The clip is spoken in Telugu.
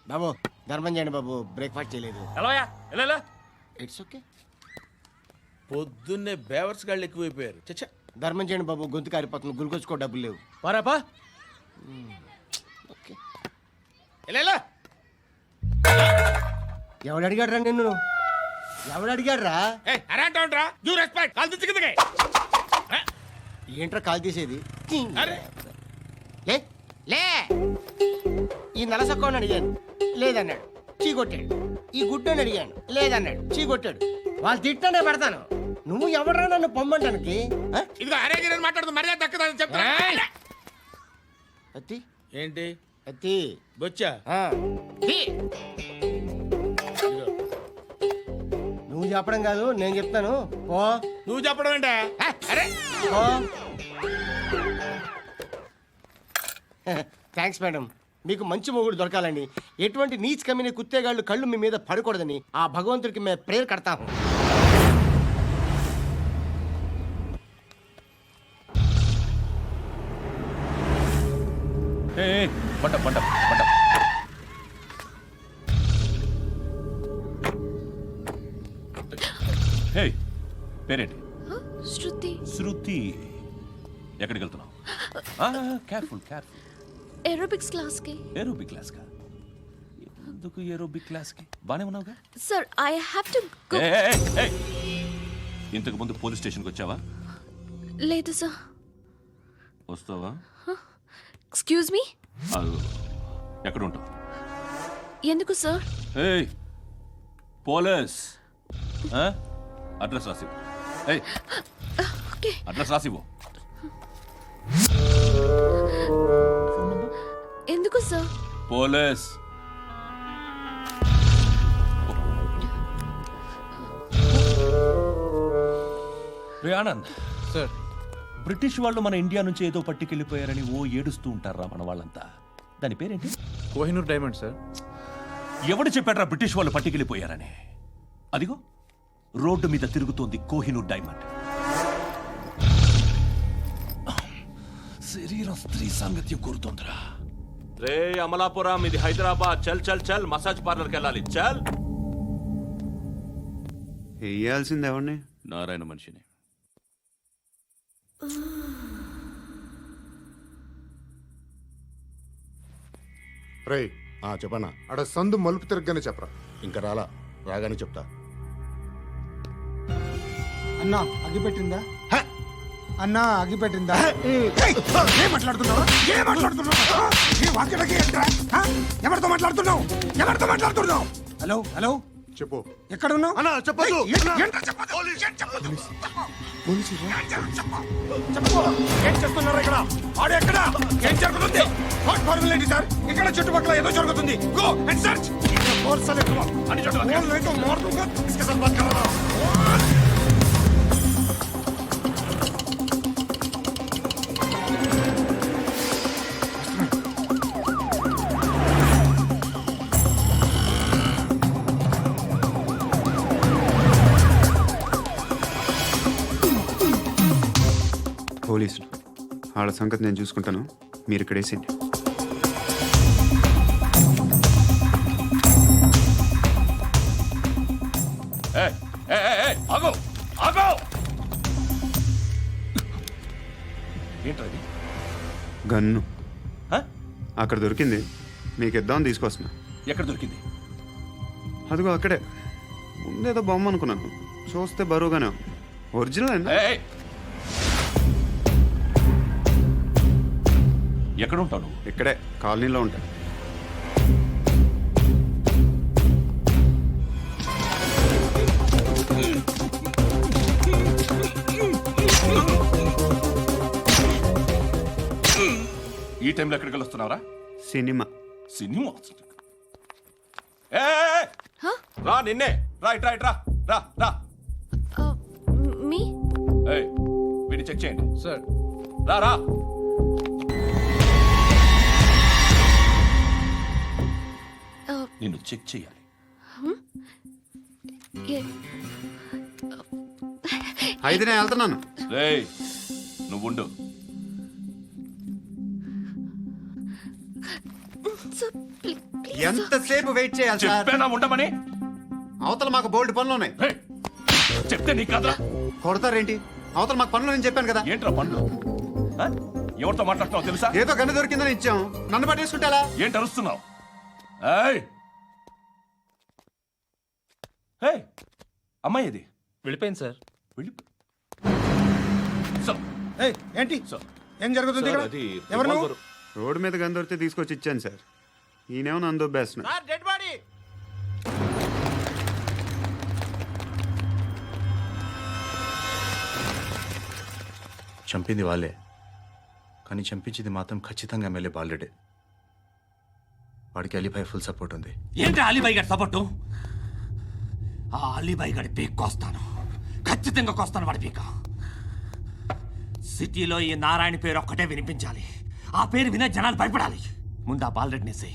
బాబు ధర్మం చేయండి బాబు, బ్రేక్ఫాస్ట్ చేయలేదు. ఎలా ఇట్స్ ఓకే. పొద్దున్నే బేవర్స్ గాళ్ళు ఎక్కువైపోయారు. చచ్చా, ధర్మం చేయండి బాబు, గొంతు కారిపోతుంది, గురికొచ్చుకో డబ్బులు లేవు. పారాపా. ఓకే. ఎలా ఎవడు అడిగాడు రా నిన్ను? ఎవడు అడిగాడు రా? ఏంట్రా కాల్ తీసేది? లే లే. ఈ నలసక్కని అడిగాను, లేదన్నాడు, చీ కొట్టాడు. ఈ గుడ్డని అడిగాను, లేదన్నాడు, చీ కొట్టాడు. వాళ్ళు తిట్టానే పెడతాను. నువ్వు ఎవడరా నన్ను పొమ్మంటానికి? ఇదిగో అరే మాట్లాడుతూ మర్యాద దక్కదని చెప్తా. అత్తి ఏంటి అత్తి బొచ్చా? నువ్వు చెప్పడం కాదు, నేను చెప్తాను. ఓ నువ్వు చెప్పడం ఏంటా? అరే ఓ థ్యాంక్స్ మేడం. మీకు మంచి మొగుడు దొరకాలని, ఎటువంటి నీచ్ కమ్మిన కుత్తేగాళ్ళు కళ్ళు మీ మీద పడకూడదని ఆ భగవంతుడికి మేము ప్రేయర్ కడతాము. పంట పంట పంట. హే, పేరేంటి? శృతి. శృతి. ఎక్కడికి వెళ్తున్నావు? Careful careful. ఏరోబిక్స్ క్లాస్ కి. ఏరోబిక్ క్లాస్ కా? ఎందుకు ఏరోబిక్ క్లాస్ కి? బానే ఉన్నావుగా? Sir I have to go. ఇంతకు ముందు పోలీస్ స్టేషన్కి వచ్చావా? లేదు సార్. వస్తావా? Excuse me. ఎక్కడ ఉంటావు? ఎందుకు సార్? ఏయ్ పోలీస్, అడ్రస్ రాసివ్వు. ఏయ్ ఓకే. అడ్రస్ రాసివ్వు. ఎందుకు సార్? పోలీస్. రే ఆనంద్ సార్, బ్రిటిష్ వాళ్ళు మన ఇండియా నుంచి ఏదో పట్టుకెళ్ళిపోయారని ఓ ఏడుస్తూ ఉంటారా మన వాళ్ళంతా? దాని పేరేంటి? Kohinoor diamond sir. ఎవడు చెప్పాడ్రా బ్రిటిష్ వాళ్ళు పట్టుకెళ్ళిపోయారని? అదిగో రోడ్డు మీద తిరుగుతోంది కోహినూర్ డైమండ్. శరీరం స్త్రీ సాంగత్యం కోరుతోందిరా. రే అమలాపురం, ఇది హైదరాబాద్. చల్ చల్ చల్, మసాజ్ పార్లర్కి వెళ్ళాలి. చల్. వేయాల్సింది ఎవరిని? నారాయణ మనిషిని. రే చెప్పనా? అడ సందు మలుపు తిరగగానే చెప్పరా. ఇంకా రాగానే చెప్తా. అన్నా అగ్గిపెట్టిందా? అన్నా అగ్గిపెట్టిందా? ఏం మాట్లాడుతున్నావు? ఎవరితో మాట్లాడుతున్నావు? హలో హలో, చెప్పు. ఎక్కడ ఉన్నావు? అన్నా చెప్పదు. ఏం చేస్తున్నారు ఇక్కడ? ఆడు ఎక్కడ? ఏం జరుగుతుంది? వాట్ ఫార్ములేంటి సార్? ఇక్కడ చుట్టుపక్కల ఏదో జరుగుతుంది. Go and search. పోలీసులు వాళ్ళ సంగతి నేను చూసుకుంటాను, మీరు ఇక్కడ వేసేయండి. ఏంటది? గన్ను అక్కడ దొరికింది, మీకు ఇద్దామని తీసుకొస్తున్నా. ఎక్కడ దొరికింది? అదిగో అక్కడే. ముందేదో బొమ్మ అనుకున్నాను, చూస్తే బరువుగానే ఉంది. ఒరిజినల్. ఎక్కడ ఉంటావు నువ్వు? ఇక్కడే కాలనీలో ఉంటా. ఈ టైంలో ఎక్కడికి వస్తున్నావురా? సినిమా. సినిమా? రా, నిన్నే. రైట్ రైట్, రా రా రా. మీ వీడిని చెక్ చేయండి సార్. రా రా. నిన్ను చెక్ చేయాలి. అయితే నేను వెళ్తున్నాను. రేయ్ నువ్వుండు. ఎంతసేపు వెయిట్ చేయాలి సార్? చెప్పేనా ఉండమని? అవతల మాకు బోల్డ్ పనులు ఉన్నాయి. హే, చెప్తే నీకు కదా కొడతారేంటి? అవతల మాకు పనులు నేను చెప్పాను కదా. ఏంట్రా పండ్లు? ఆ? ఎవరితో మాట్లాడుతున్నావు తెలుసా? ఏదో గన్ను దొరికిందని ఇచ్చాం, నన్ను పట్టేసుకుంటా. ఏంటి అరుస్తున్నావు? ఏయ్! ఏయ్! అమ్మాయి ఇది వెళ్ళిపోయింది సార్. వెళ్ళి సార్, ఏంటి సార్, ఏం జరుగుతుంది ఇక్కడ? ఎవరు నువ్వు? రోడ్డు మీద గన్ను దొరికితే తీసుకొచ్చి ఇచ్చాను సార్. ఈయనేమో నన్ను దొబ్బేస్తున్నా. Dead body. చంపింది వాళ్ళే, కానీ చంపించింది మాత్రం ఖచ్చితంగా ఎమ్మెల్యే బాలుడే. వాడికి అలీభాయ్ ఫుల్ సపోర్ట్ ఉంది. ఏంటి అలీబాయి గారి సపోర్టు? ఆ అలీబాయి గారి పీక్ కోస్తాను, ఖచ్చితంగా కోస్తాను వాడి పీక. సిటీలో ఈ నారాయణ పేరు ఒక్కటే వినిపించాలి. ఆ పేరు వినే జనాలు భయపడాలి. ముందు ఆ బాలరెడ్డినేసి